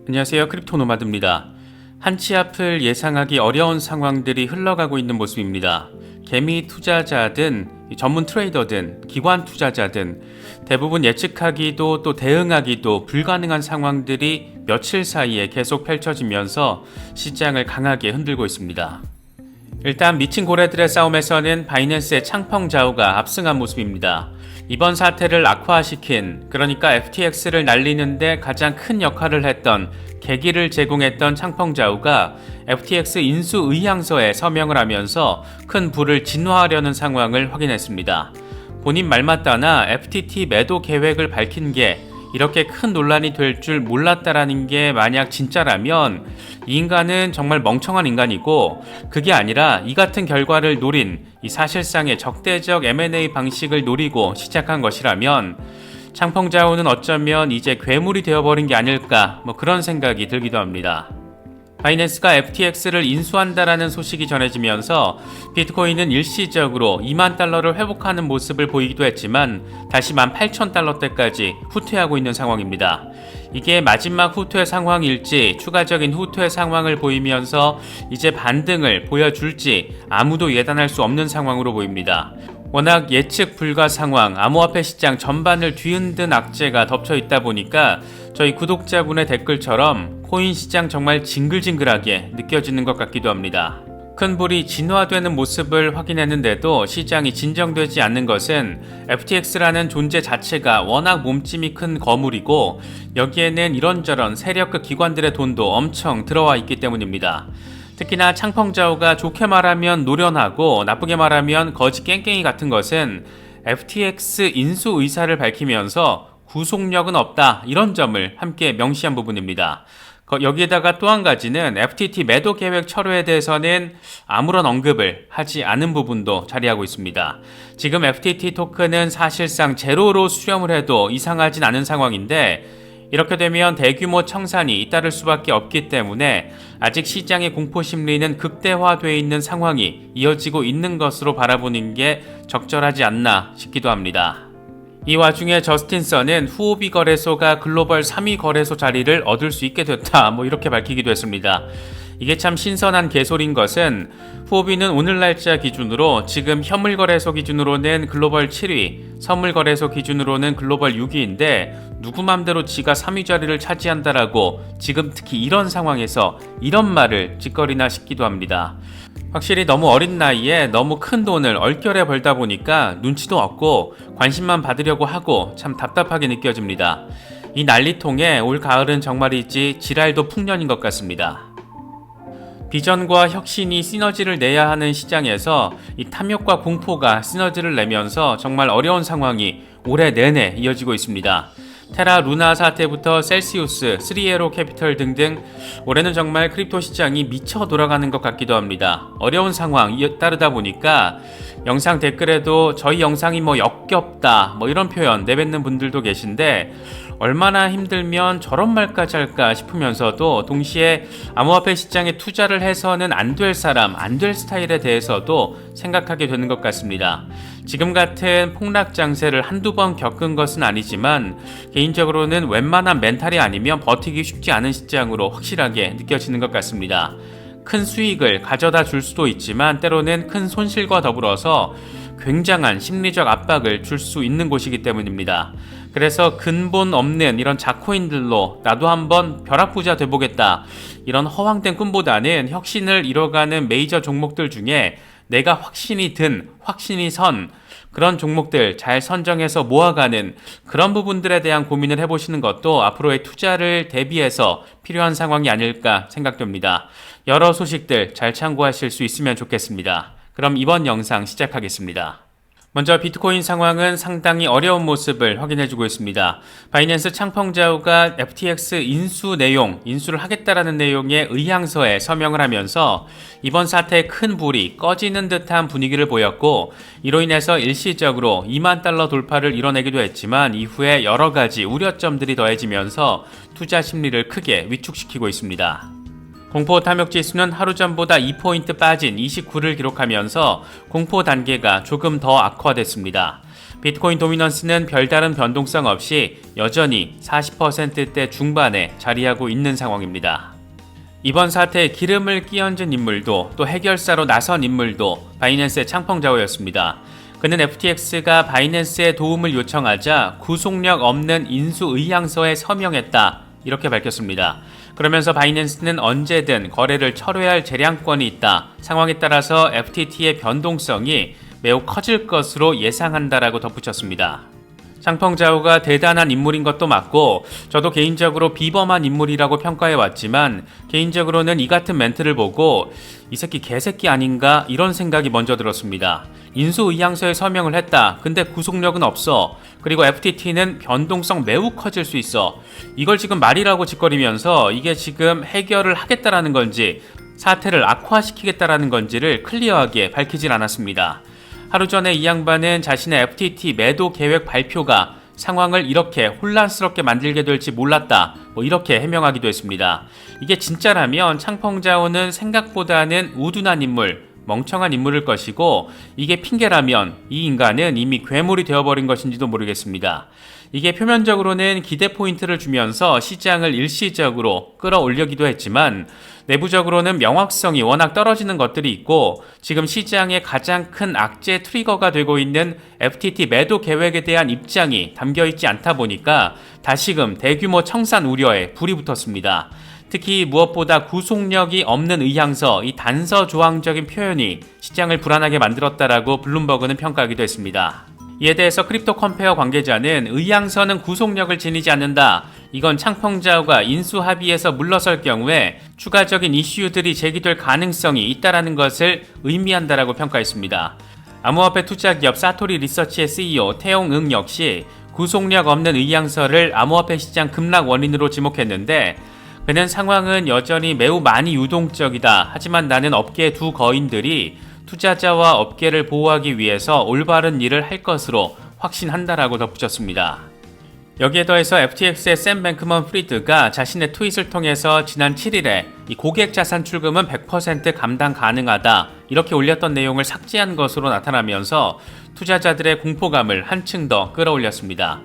안녕하세요. 크립토노마드입니다. 한치 앞을 예상하기 어려운 상황들이 흘러가고 있는 모습입니다. 개미 투자자든 전문 트레이더든 기관 투자자든 대부분 예측하기도 또 대응하기도 불가능한 상황들이 며칠 사이에 계속 펼쳐지면서 시장을 강하게 흔들고 있습니다. 일단 미친 고래들의 싸움에서는 바이낸스의 창펑자오가 압승한 모습입니다. 이번 사태를 악화시킨, 그러니까 FTX를 날리는데 가장 큰 역할을 했던 계기를 제공했던 창펑자오가 FTX 인수 의향서에 서명을 하면서 큰 부를 진화하려는 상황을 확인했습니다. 본인 말 맞다나 FTT 매도 계획을 밝힌 게 이렇게 큰 논란이 될 줄 몰랐다라는 게 만약 진짜라면 이 인간은 정말 멍청한 인간이고, 그게 아니라 이 같은 결과를 노린 이 사실상의 적대적 M&A 방식을 노리고 시작한 것이라면 창펑자오는 어쩌면 이제 괴물이 되어버린 게 아닐까, 그런 생각이 들기도 합니다. 바이낸스가 FTX를 인수한다라는 소식이 전해지면서 비트코인은 일시적으로 2만 달러를 회복하는 모습을 보이기도 했지만 다시 18,000달러대까지 후퇴하고 있는 상황입니다. 이게 마지막 후퇴 상황일지 추가적인 후퇴 상황을 보이면서 이제 반등을 보여줄지 아무도 예단할 수 없는 상황으로 보입니다. 워낙 예측 불가 상황, 암호화폐 시장 전반을 뒤흔든 악재가 덮쳐 있다 보니까 저희 구독자분의 댓글처럼 코인 시장 정말 징글징글하게 느껴지는 것 같기도 합니다. 큰 불이 진화되는 모습을 확인했는데도 시장이 진정되지 않는 것은 FTX라는 존재 자체가 워낙 몸집이 큰 거물이고 여기에는 이런저런 세력급 기관들의 돈도 엄청 들어와 있기 때문입니다. 특히나 창펑자오가 좋게 말하면 노련하고 나쁘게 말하면 거지 깽깽이 같은 것은 FTX 인수 의사를 밝히면서 구속력은 없다, 이런 점을 함께 명시한 부분입니다. 여기에다가 또 한 가지는 FTT 매도 계획 철회에 대해서는 아무런 언급을 하지 않은 부분도 자리하고 있습니다. 지금 FTT 토큰은 사실상 제로로 수렴을 해도 이상하진 않은 상황인데 이렇게 되면 대규모 청산이 잇따를 수밖에 없기 때문에 아직 시장의 공포심리는 극대화되어 있는 상황이 이어지고 있는 것으로 바라보는 게 적절하지 않나 싶기도 합니다. 이 와중에 저스틴 선은 후오비 거래소가 글로벌 3위 거래소 자리를 얻을 수 있게 됐다, 이렇게 밝히기도 했습니다. 이게 참 신선한 개소리인 것은 후오비는 오늘 날짜 기준으로 지금 현물거래소 기준으로는 글로벌 7위, 선물거래소 기준으로는 글로벌 6위인데 누구 맘대로 지가 3위 자리를 차지한다라고 지금 특히 이런 상황에서 이런 말을 짓거리나 싶기도 합니다. 확실히 너무 어린 나이에 너무 큰 돈을 얼결에 벌다 보니까 눈치도 없고 관심만 받으려고 하고 참 답답하게 느껴집니다. 이 난리통에 올 가을은 정말이지 지랄도 풍년인 것 같습니다. 비전과 혁신이 시너지를 내야 하는 시장에서 이 탐욕과 공포가 시너지를 내면서 정말 어려운 상황이 올해 내내 이어지고 있습니다. 테라 루나 사태부터 셀시우스, 3에로 캐피털 등등 올해는 정말 크립토 시장이 미쳐 돌아가는 것 같기도 합니다. 어려운 상황 따르다 보니까 영상 댓글에도 저희 영상이 역겹다 이런 표현 내뱉는 분들도 계신데 얼마나 힘들면 저런 말까지 할까 싶으면서도 동시에 암호화폐 시장에 투자를 해서는 안 될 사람, 안 될 스타일에 대해서도 생각하게 되는 것 같습니다. 지금 같은 폭락 장세를 한두 번 겪은 것은 아니지만 개인적으로는 웬만한 멘탈이 아니면 버티기 쉽지 않은 시장으로 확실하게 느껴지는 것 같습니다. 큰 수익을 가져다 줄 수도 있지만 때로는 큰 손실과 더불어서 굉장한 심리적 압박을 줄 수 있는 곳이기 때문입니다. 그래서 근본 없는 이런 자코인들로 나도 한번 벼락부자 돼보겠다, 이런 허황된 꿈보다는 혁신을 이뤄가는 메이저 종목들 중에 내가 확신이 든, 확신이 선 그런 종목들 잘 선정해서 모아가는 그런 부분들에 대한 고민을 해보시는 것도 앞으로의 투자를 대비해서 필요한 상황이 아닐까 생각됩니다. 여러 소식들 잘 참고하실 수 있으면 좋겠습니다. 그럼 이번 영상 시작하겠습니다. 먼저 비트코인 상황은 상당히 어려운 모습을 확인해주고 있습니다. 바이낸스 창펑자오가 FTX 인수를 하겠다라는 내용의 의향서에 서명을 하면서 이번 사태의 큰 불이 꺼지는 듯한 분위기를 보였고 이로 인해서 일시적으로 2만 달러 돌파를 이뤄내기도 했지만 이후에 여러 가지 우려점들이 더해지면서 투자 심리를 크게 위축시키고 있습니다. 공포 탐욕 지수는 하루 전보다 2포인트 빠진 29를 기록하면서 공포 단계가 조금 더 악화됐습니다. 비트코인 도미넌스는 별다른 변동성 없이 여전히 40%대 중반에 자리하고 있는 상황입니다. 이번 사태에 기름을 끼얹은 인물도 또 해결사로 나선 인물도 바이낸스의 창펑자오였습니다. 그는 FTX가 바이낸스에 도움을 요청하자 구속력 없는 인수 의향서에 서명했다 이렇게 밝혔습니다. 그러면서 바이낸스는 언제든 거래를 철회할 재량권이 있다. 상황에 따라서 FTT의 변동성이 매우 커질 것으로 예상한다라고 덧붙였습니다. 창펑자오가 대단한 인물인 것도 맞고 저도 개인적으로 비범한 인물이라고 평가해왔지만 개인적으로는 이 같은 멘트를 보고 이 새끼 개새끼 아닌가 이런 생각이 먼저 들었습니다. 인수의향서에 서명을 했다. 근데 구속력은 없어. 그리고 FTT는 변동성 매우 커질 수 있어. 이걸 지금 말이라고 짓거리면서 이게 지금 해결을 하겠다라는 건지 사태를 악화시키겠다라는 건지를 클리어하게 밝히질 않았습니다. 하루 전에 이 양반은 자신의 FTT 매도 계획 발표가 상황을 이렇게 혼란스럽게 만들게 될지 몰랐다. 이렇게 해명하기도 했습니다. 이게 진짜라면 창펑자오는 생각보다는 우둔한 인물, 멍청한 인물일 것이고 이게 핑계라면 이 인간은 이미 괴물이 되어버린 것인지도 모르겠습니다. 이게 표면적으로는 기대 포인트를 주면서 시장을 일시적으로 끌어올리기도 했지만 내부적으로는 명확성이 워낙 떨어지는 것들이 있고 지금 시장의 가장 큰 악재 트리거가 되고 있는 FTT 매도 계획에 대한 입장이 담겨있지 않다 보니까 다시금 대규모 청산 우려에 불이 붙었습니다. 특히 무엇보다 구속력이 없는 의향서, 이 단서 조항적인 표현이 시장을 불안하게 만들었다라고 블룸버그는 평가하기도 했습니다. 이에 대해서 크립토 컴페어 관계자는 의향서는 구속력을 지니지 않는다. 이건 창펑자오가 인수 합의에서 물러설 경우에 추가적인 이슈들이 제기될 가능성이 있다라는 것을 의미한다라고 평가했습니다. 암호화폐 투자기업 사토리 리서치의 CEO 태용응 역시 구속력 없는 의향서를 암호화폐 시장 급락 원인으로 지목했는데 그는 상황은 여전히 매우 많이 유동적이다. 하지만 나는 업계 두 거인들이 투자자와 업계를 보호하기 위해서 올바른 일을 할 것으로 확신한다라고 덧붙였습니다. 여기에 더해서 FTX의 샘 뱅크먼 프리드가 자신의 트윗을 통해서 지난 7일에 이 고객 자산 출금은 100% 감당 가능하다 이렇게 올렸던 내용을 삭제한 것으로 나타나면서 투자자들의 공포감을 한층 더 끌어올렸습니다.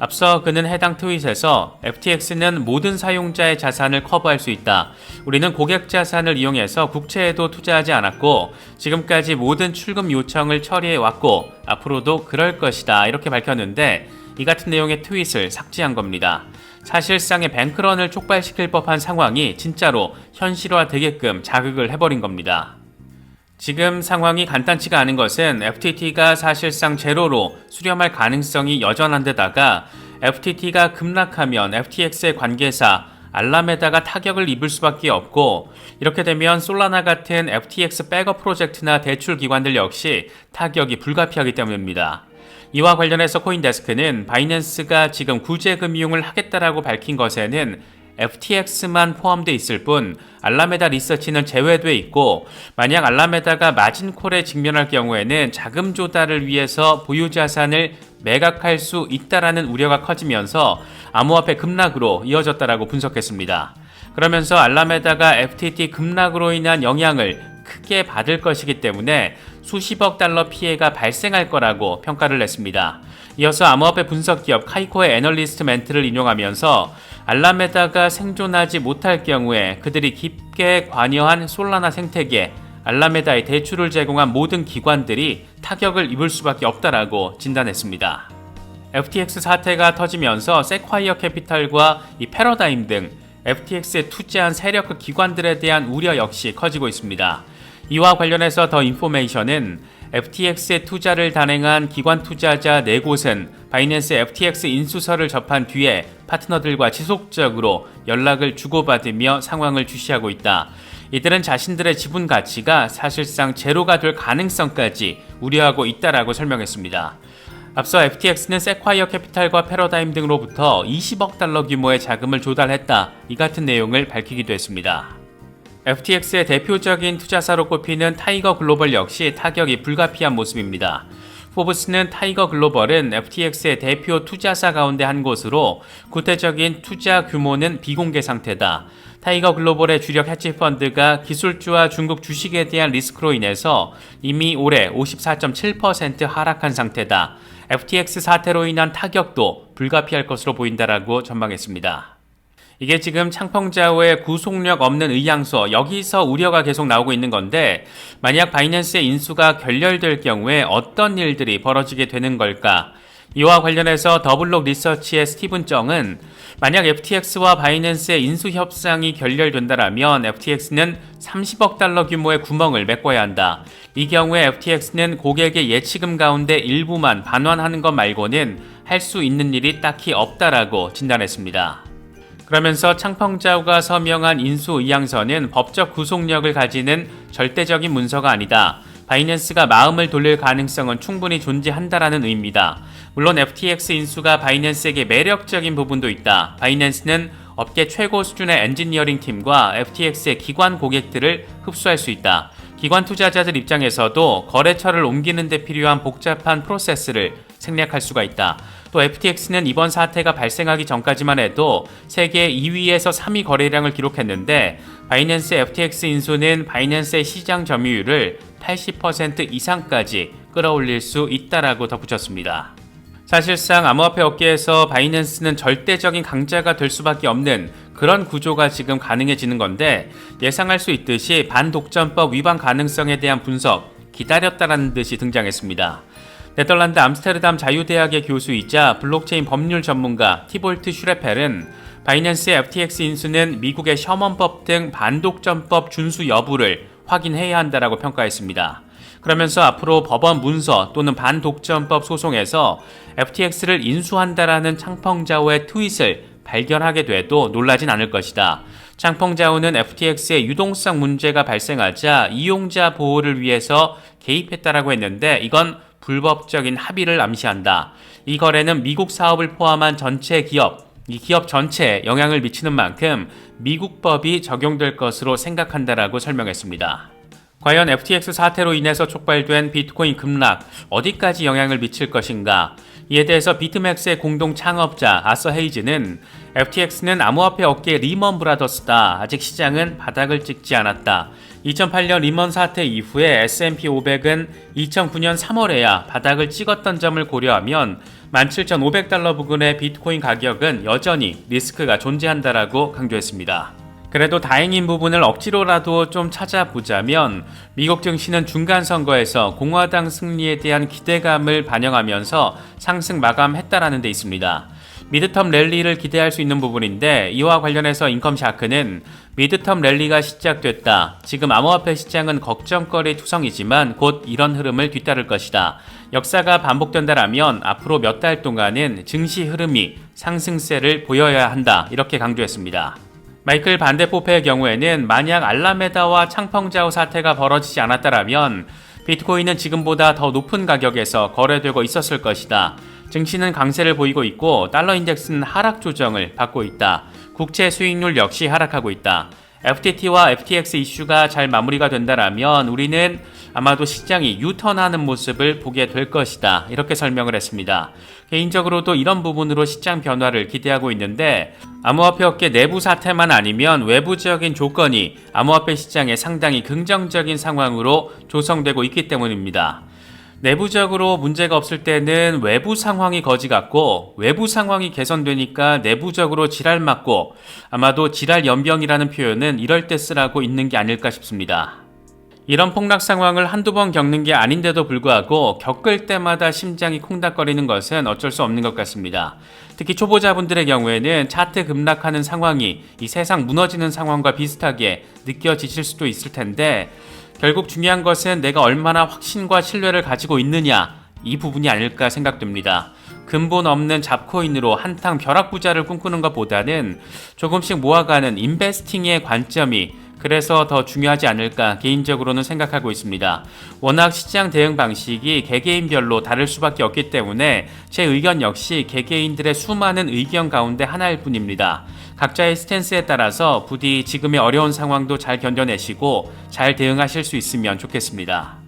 앞서 그는 해당 트윗에서 FTX는 모든 사용자의 자산을 커버할 수 있다. 우리는 고객 자산을 이용해서 국채에도 투자하지 않았고 지금까지 모든 출금 요청을 처리해왔고 앞으로도 그럴 것이다. 이렇게 밝혔는데 이 같은 내용의 트윗을 삭제한 겁니다. 사실상의 뱅크런을 촉발시킬 법한 상황이 진짜로 현실화되게끔 자극을 해버린 겁니다. 지금 상황이 간단치가 않은 것은 FTT가 사실상 제로로 수렴할 가능성이 여전한 데다가 FTT가 급락하면 FTX의 관계사 알라메다가 타격을 입을 수밖에 없고 이렇게 되면 솔라나 같은 FTX 백업 프로젝트나 대출 기관들 역시 타격이 불가피하기 때문입니다. 이와 관련해서 코인데스크는 바이낸스가 지금 구제금융을 하겠다라고 밝힌 것에는 FTX만 포함되어 있을 뿐 알라메다 리서치는 제외돼 있고 만약 알라메다가 마진콜에 직면할 경우에는 자금 조달을 위해서 보유 자산을 매각할 수 있다라는 우려가 커지면서 암호화폐 급락으로 이어졌다라고 분석했습니다. 그러면서 알라메다가 FTT 급락으로 인한 영향을 크게 받을 것이기 때문에 수십억 달러 피해가 발생할 거라고 평가를 냈습니다. 이어서 암호화폐 분석기업 카이코의 애널리스트 멘트를 인용하면서 알라메다가 생존하지 못할 경우에 그들이 깊게 관여한 솔라나 생태계, 알라메다에 대출을 제공한 모든 기관들이 타격을 입을 수밖에 없다라고 진단했습니다. FTX 사태가 터지면서 세콰이어 캐피탈과 이 패러다임 등 FTX에 투자한 세력급 기관들에 대한 우려 역시 커지고 있습니다. 이와 관련해서 더 인포메이션은 FTX에 투자를 단행한 기관 투자자 4곳은 바이낸스 FTX 인수서를 접한 뒤에 파트너들과 지속적으로 연락을 주고받으며 상황을 주시하고 있다. 이들은 자신들의 지분 가치가 사실상 제로가 될 가능성까지 우려하고 있다라고 설명했습니다. 앞서 FTX는 세콰이어 캐피탈과 패러다임 등으로부터 20억 달러 규모의 자금을 조달했다. 이 같은 내용을 밝히기도 했습니다. FTX의 대표적인 투자사로 꼽히는 타이거 글로벌 역시 타격이 불가피한 모습입니다. 포브스는 타이거 글로벌은 FTX의 대표 투자사 가운데 한 곳으로 구체적인 투자 규모는 비공개 상태다. 타이거 글로벌의 주력 헤지펀드가 기술주와 중국 주식에 대한 리스크로 인해서 이미 올해 54.7% 하락한 상태다. FTX 사태로 인한 타격도 불가피할 것으로 보인다라고 전망했습니다. 이게 지금 창펑자오의 구속력 없는 의향서, 여기서 우려가 계속 나오고 있는 건데, 만약 바이낸스의 인수가 결렬될 경우에 어떤 일들이 벌어지게 되는 걸까? 이와 관련해서 더블록 리서치의 스티븐 정은 만약 FTX와 바이낸스의 인수 협상이 결렬된다라면 FTX는 30억 달러 규모의 구멍을 메꿔야 한다. 이 경우에 FTX는 고객의 예치금 가운데 일부만 반환하는 것 말고는 할 수 있는 일이 딱히 없다라고 진단했습니다. 그러면서 창펑자오가 서명한 인수 의향서는 법적 구속력을 가지는 절대적인 문서가 아니다. 바이낸스가 마음을 돌릴 가능성은 충분히 존재한다라는 의미입니다. 물론 FTX 인수가 바이낸스에게 매력적인 부분도 있다. 바이낸스는 업계 최고 수준의 엔지니어링 팀과 FTX의 기관 고객들을 흡수할 수 있다. 기관 투자자들 입장에서도 거래처를 옮기는 데 필요한 복잡한 프로세스를 생략할 수가 있다. 또 FTX는 이번 사태가 발생하기 전까지만 해도 세계 2위에서 3위 거래량을 기록했는데 바이낸스 FTX 인수는 바이낸스의 시장 점유율을 80% 이상까지 끌어올릴 수 있다라고 덧붙였습니다. 사실상 암호화폐 업계에서 바이낸스는 절대적인 강자가 될 수밖에 없는 그런 구조가 지금 가능해지는 건데, 예상할 수 있듯이 반독점법 위반 가능성에 대한 분석 기다렸다라는 듯이 등장했습니다. 네덜란드 암스테르담 자유대학의 교수이자 블록체인 법률 전문가 티볼트 슈레펠은 바이낸스의 FTX 인수는 미국의 셔먼법 등 반독점법 준수 여부를 확인해야 한다라고 평가했습니다. 그러면서 앞으로 법원 문서 또는 반독점법 소송에서 FTX를 인수한다라는 창펑자오의 트윗을 발견하게 돼도 놀라진 않을 것이다. 창펑자오는 FTX의 유동성 문제가 발생하자 이용자 보호를 위해서 개입했다라고 했는데, 이건 불법적인 합의를 암시한다. 이 거래는 미국 사업을 포함한 전체 기업, 이 기업 전체에 영향을 미치는 만큼 미국 법이 적용될 것으로 생각한다라고 설명했습니다. 과연 FTX 사태로 인해서 촉발된 비트코인 급락, 어디까지 영향을 미칠 것인가? 이에 대해서 비트맥스의 공동 창업자 아서 헤이즈는 FTX는 암호화폐 업계의 리먼 브라더스다. 아직 시장은 바닥을 찍지 않았다. 2008년 리먼 사태 이후에 S&P 500은 2009년 3월에야 바닥을 찍었던 점을 고려하면 17,500달러 부근의 비트코인 가격은 여전히 리스크가 존재한다라고 강조했습니다. 그래도 다행인 부분을 억지로라도 좀 찾아보자면 미국 증시는 중간 선거에서 공화당 승리에 대한 기대감을 반영하면서 상승 마감했다라는 데 있습니다. 미드텀 랠리를 기대할 수 있는 부분인데, 이와 관련해서 인컴샤크는 미드텀 랠리가 시작됐다. 지금 암호화폐 시장은 걱정거리 투성이지만 곧 이런 흐름을 뒤따를 것이다. 역사가 반복된다라면 앞으로 몇 달 동안은 증시 흐름이 상승세를 보여야 한다. 이렇게 강조했습니다. 마이클 반데포페의 경우에는 만약 알라메다와 창펑자오 사태가 벌어지지 않았다라면 비트코인은 지금보다 더 높은 가격에서 거래되고 있었을 것이다. 증시는 강세를 보이고 있고 달러 인덱스는 하락 조정을 받고 있다. 국채 수익률 역시 하락하고 있다. FTT와 FTX 이슈가 잘 마무리가 된다라면 우리는 아마도 시장이 유턴하는 모습을 보게 될 것이다. 이렇게 설명을 했습니다. 개인적으로도 이런 부분으로 시장 변화를 기대하고 있는데, 암호화폐 업계 내부 사태만 아니면 외부적인 조건이 암호화폐 시장에 상당히 긍정적인 상황으로 조성되고 있기 때문입니다. 내부적으로 문제가 없을 때는 외부 상황이 거지 같고, 외부 상황이 개선되니까 내부적으로 지랄 맞고, 아마도 지랄 연병이라는 표현은 이럴 때 쓰라고 있는 게 아닐까 싶습니다. 이런 폭락 상황을 한두 번 겪는 게 아닌데도 불구하고 겪을 때마다 심장이 콩닥거리는 것은 어쩔 수 없는 것 같습니다. 특히 초보자분들의 경우에는 차트 급락하는 상황이 이 세상 무너지는 상황과 비슷하게 느껴지실 수도 있을 텐데, 결국 중요한 것은 내가 얼마나 확신과 신뢰를 가지고 있느냐, 이 부분이 아닐까 생각됩니다. 근본 없는 잡코인으로 한탕 벼락부자를 꿈꾸는 것보다는 조금씩 모아가는 인베스팅의 관점이 그래서 더 중요하지 않을까 개인적으로는 생각하고 있습니다. 워낙 시장 대응 방식이 개개인별로 다를 수밖에 없기 때문에 제 의견 역시 개개인들의 수많은 의견 가운데 하나일 뿐입니다. 각자의 스탠스에 따라서 부디 지금의 어려운 상황도 잘 견뎌내시고 잘 대응하실 수 있으면 좋겠습니다.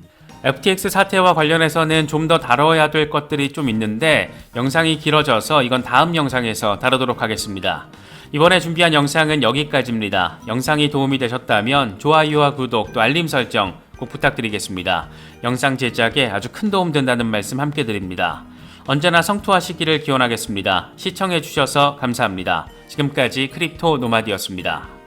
FTX 사태와 관련해서는 좀 더 다뤄야 될 것들이 좀 있는데 영상이 길어져서 이건 다음 영상에서 다루도록 하겠습니다. 이번에 준비한 영상은 여기까지입니다. 영상이 도움이 되셨다면 좋아요와 구독 또 알림 설정 꼭 부탁드리겠습니다. 영상 제작에 아주 큰 도움 된다는 말씀 함께 드립니다. 언제나 성투하시기를 기원하겠습니다. 시청해주셔서 감사합니다. 지금까지 크립토 노마디였습니다.